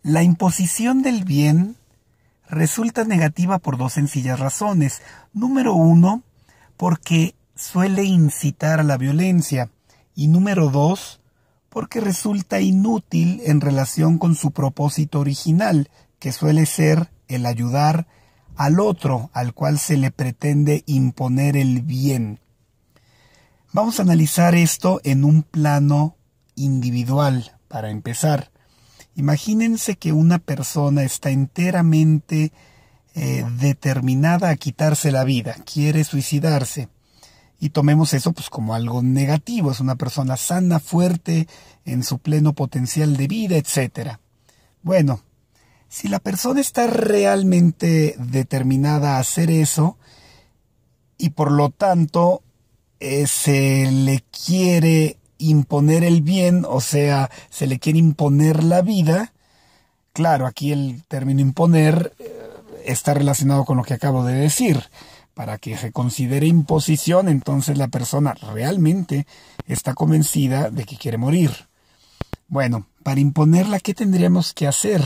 La imposición del bien resulta negativa por dos sencillas razones. Número uno, porque suele incitar a la violencia. Y número dos, porque resulta inútil en relación con su propósito original, que suele ser el ayudar al otro, al cual se le pretende imponer el bien. Vamos a analizar esto en un plano individual, para empezar. Imagínense que una persona está enteramente determinada a quitarse la vida, quiere suicidarse. Y tomemos eso pues como algo negativo, es una persona sana, fuerte, en su pleno potencial de vida, etc. Bueno, si la persona está realmente determinada a hacer eso, y por lo tanto se le quiere imponer el bien, o sea, se le quiere imponer la vida. Claro, aquí el término imponer está relacionado con lo que acabo de decir. Para que se considere imposición, entonces la persona realmente está convencida de que quiere morir. Bueno, para imponerla, ¿qué tendríamos que hacer?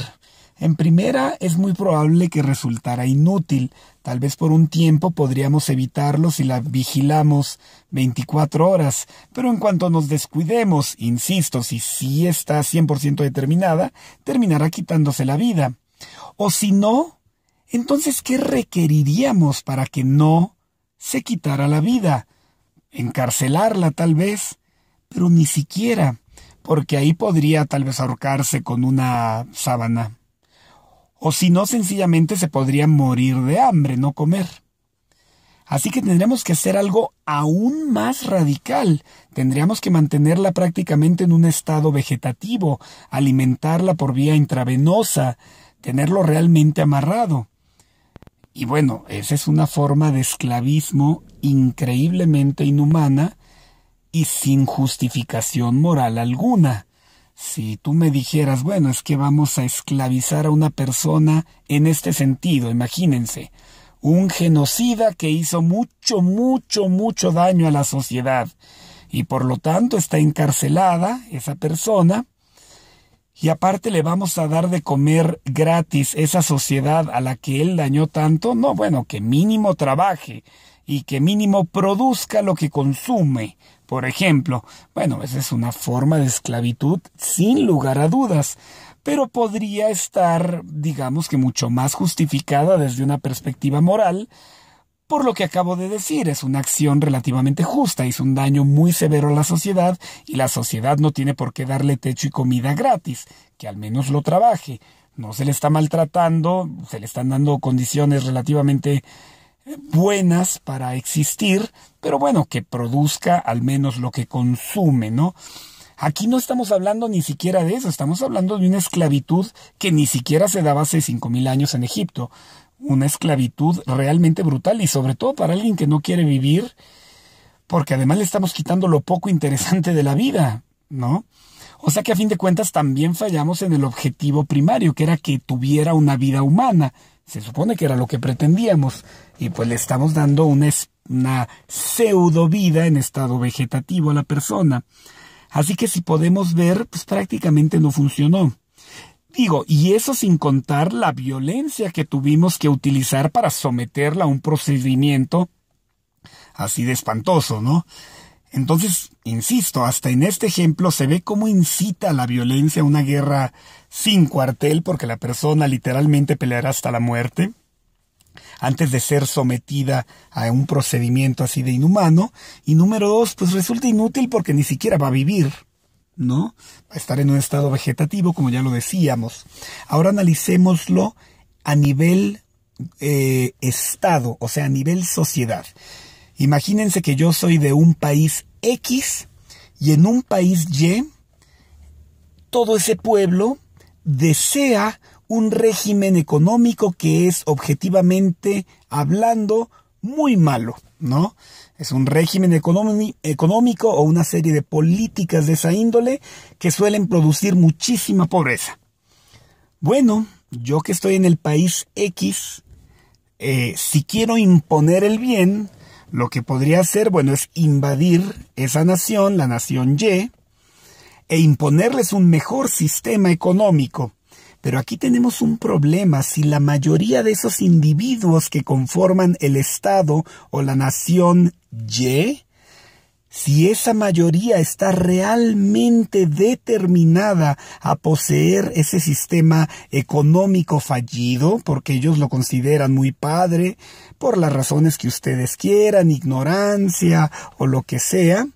En primera, es muy probable que resultara inútil. Tal vez por un tiempo podríamos evitarlo si la vigilamos 24 horas. Pero en cuanto nos descuidemos, insisto, si sí está 100% determinada, terminará quitándose la vida. O si no, entonces, ¿qué requeriríamos para que no se quitara la vida? Encarcelarla tal vez, pero ni siquiera, porque ahí podría tal vez ahorcarse con una sábana. O si no, sencillamente se podría morir de hambre, no comer. Así que tendríamos que hacer algo aún más radical. Tendríamos que mantenerla prácticamente en un estado vegetativo, alimentarla por vía intravenosa, tenerlo realmente amarrado. Y bueno, esa es una forma de esclavismo increíblemente inhumana y sin justificación moral alguna. Si tú me dijeras, bueno, es que vamos a esclavizar a una persona en este sentido, imagínense, un genocida que hizo mucho daño a la sociedad y por lo tanto está encarcelada esa persona. Y aparte le vamos a dar de comer gratis esa sociedad a la que él dañó tanto. No, bueno, que mínimo trabaje y que mínimo produzca lo que consume. Por ejemplo, bueno, esa es una forma de esclavitud sin lugar a dudas, pero podría estar, digamos que mucho más justificada desde una perspectiva moral. Por lo que acabo de decir, es una acción relativamente justa, hizo un daño muy severo a la sociedad y la sociedad no tiene por qué darle techo y comida gratis, que al menos lo trabaje. No se le está maltratando, se le están dando condiciones relativamente buenas para existir, pero bueno, que produzca al menos lo que consume, ¿no? Aquí no estamos hablando ni siquiera de eso, estamos hablando de una esclavitud que ni siquiera se daba hace 5,000 años en Egipto. Una esclavitud realmente brutal y sobre todo para alguien que no quiere vivir, porque además le estamos quitando lo poco interesante de la vida, ¿no? O sea que a fin de cuentas también fallamos en el objetivo primario, que era que tuviera una vida humana. Se supone que era lo que pretendíamos y pues le estamos dando una pseudo vida en estado vegetativo a la persona. Así que si podemos ver, pues prácticamente no funcionó. Digo, y eso sin contar la violencia que tuvimos que utilizar para someterla a un procedimiento así de espantoso, ¿no? Entonces, insisto, hasta en este ejemplo se ve cómo incita a la violencia a una guerra sin cuartel, porque la persona literalmente peleará hasta la muerte antes de ser sometida a un procedimiento así de inhumano. Y número dos, pues resulta inútil porque ni siquiera va a vivir, ¿no? Va a estar en un estado vegetativo, como ya lo decíamos. Ahora analicémoslo a nivel estado, o sea, a nivel sociedad. Imagínense que yo soy de un país X y en un país Y, todo ese pueblo desea un régimen económico que es objetivamente hablando muy malo, ¿no? Es un régimen económico o una serie de políticas de esa índole que suelen producir muchísima pobreza. Bueno, yo que estoy en el país X, si quiero imponer el bien, lo que podría hacer, bueno, es invadir esa nación, la nación Y, e imponerles un mejor sistema económico. Pero aquí tenemos un problema. Si la mayoría de esos individuos que conforman el Estado o la nación Y, si esa mayoría está realmente determinada a poseer ese sistema económico fallido, porque ellos lo consideran muy padre, por las razones que ustedes quieran, ignorancia o lo que sea,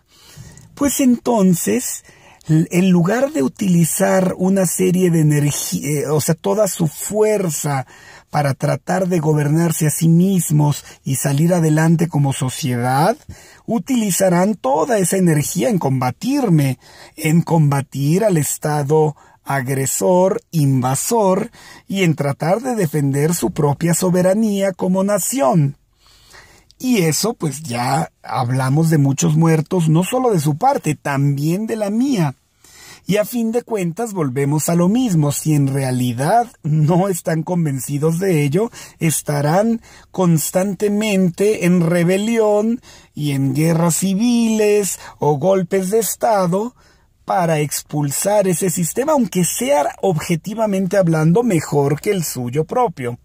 pues entonces, en lugar de utilizar una serie de energía, o sea, toda su fuerza para tratar de gobernarse a sí mismos y salir adelante como sociedad, utilizarán toda esa energía en combatirme, en combatir al Estado agresor, invasor, y en tratar de defender su propia soberanía como nación. Y eso, pues ya hablamos de muchos muertos, no solo de su parte, también de la mía. Y a fin de cuentas volvemos a lo mismo. Si en realidad no están convencidos de ello, estarán constantemente en rebelión y en guerras civiles o golpes de Estado para expulsar ese sistema, aunque sea objetivamente hablando mejor que el suyo propio.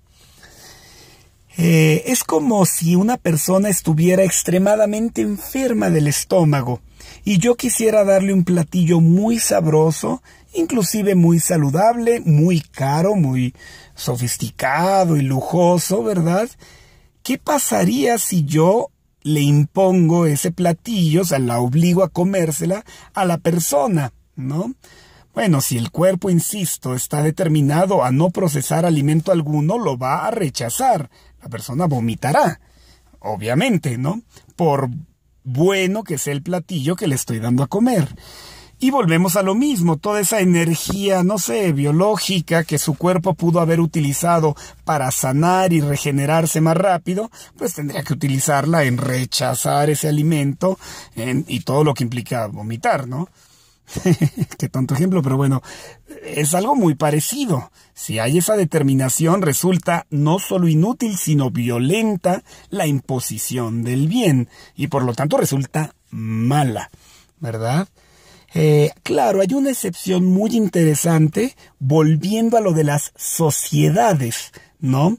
Es como si una persona estuviera extremadamente enferma del estómago y yo quisiera darle un platillo muy sabroso, inclusive muy saludable, muy caro, muy sofisticado y lujoso, ¿verdad? ¿Qué pasaría si yo le impongo ese platillo, o sea, la obligo a comérsela a la persona, ¿no? Bueno, si el cuerpo, insisto, está determinado a no procesar alimento alguno, lo va a rechazar. La persona vomitará, obviamente, ¿no? Por bueno que sea el platillo que le estoy dando a comer. Y volvemos a lo mismo, toda esa energía, no sé, biológica que su cuerpo pudo haber utilizado para sanar y regenerarse más rápido, pues tendría que utilizarla en rechazar ese alimento y todo lo que implica vomitar, ¿no? Qué tonto ejemplo, pero bueno, es algo muy parecido. Si hay esa determinación, resulta no solo inútil, sino violenta la imposición del bien, y por lo tanto resulta mala, ¿verdad? Claro, hay una excepción muy interesante, volviendo a lo de las sociedades, ¿no?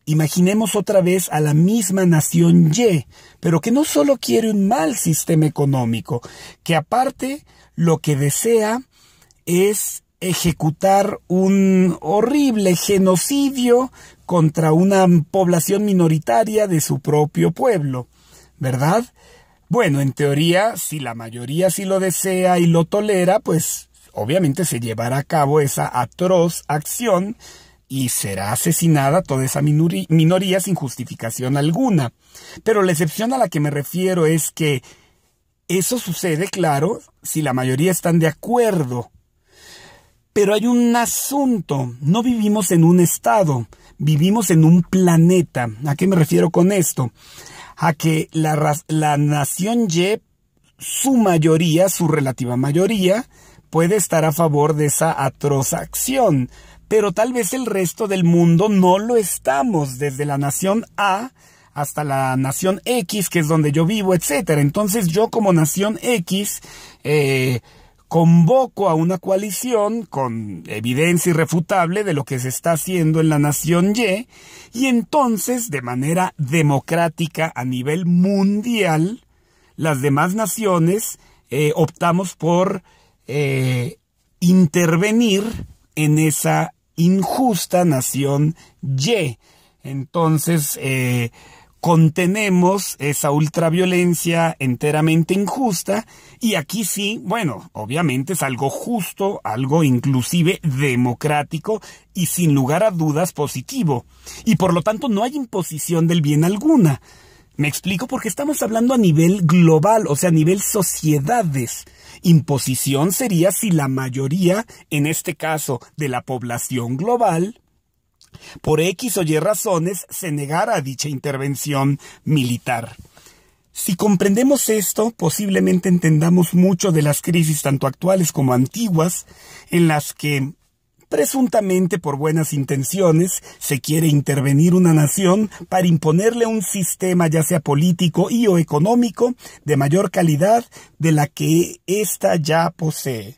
Imaginemos otra vez a la misma nación Y, pero que no solo quiere un mal sistema económico, que aparte lo que desea es ejecutar un horrible genocidio contra una población minoritaria de su propio pueblo, ¿verdad? Bueno, en teoría, si la mayoría sí lo desea y lo tolera, pues obviamente se llevará a cabo esa atroz acción y será asesinada toda esa minoría sin justificación alguna. Pero la excepción a la que me refiero es que eso sucede, claro, si la mayoría están de acuerdo. Pero hay un asunto, no vivimos en un estado, vivimos en un planeta. ¿A qué me refiero con esto? A que la nación Y, su mayoría, su relativa mayoría, puede estar a favor de esa atroz acción, pero tal vez el resto del mundo no lo estamos, desde la nación A hasta la nación X, que es donde yo vivo, etcétera. Entonces yo como nación X convoco a una coalición con evidencia irrefutable de lo que se está haciendo en la nación y entonces, de manera democrática a nivel mundial, las demás naciones optamos por intervenir en esa injusta nación Y. Entonces, contenemos esa ultraviolencia enteramente injusta, y aquí sí, bueno, obviamente es algo justo, algo inclusive democrático y sin lugar a dudas positivo, y por lo tanto no hay imposición del bien alguna. Me explico, porque estamos hablando a nivel global, o sea, a nivel sociedades. Imposición sería si la mayoría, en este caso de la población global, por X o Y razones, se negara a dicha intervención militar. Si comprendemos esto, posiblemente entendamos mucho de las crisis tanto actuales como antiguas, en las que presuntamente por buenas intenciones se quiere intervenir una nación para imponerle un sistema ya sea político y o económico de mayor calidad de la que ésta ya posee.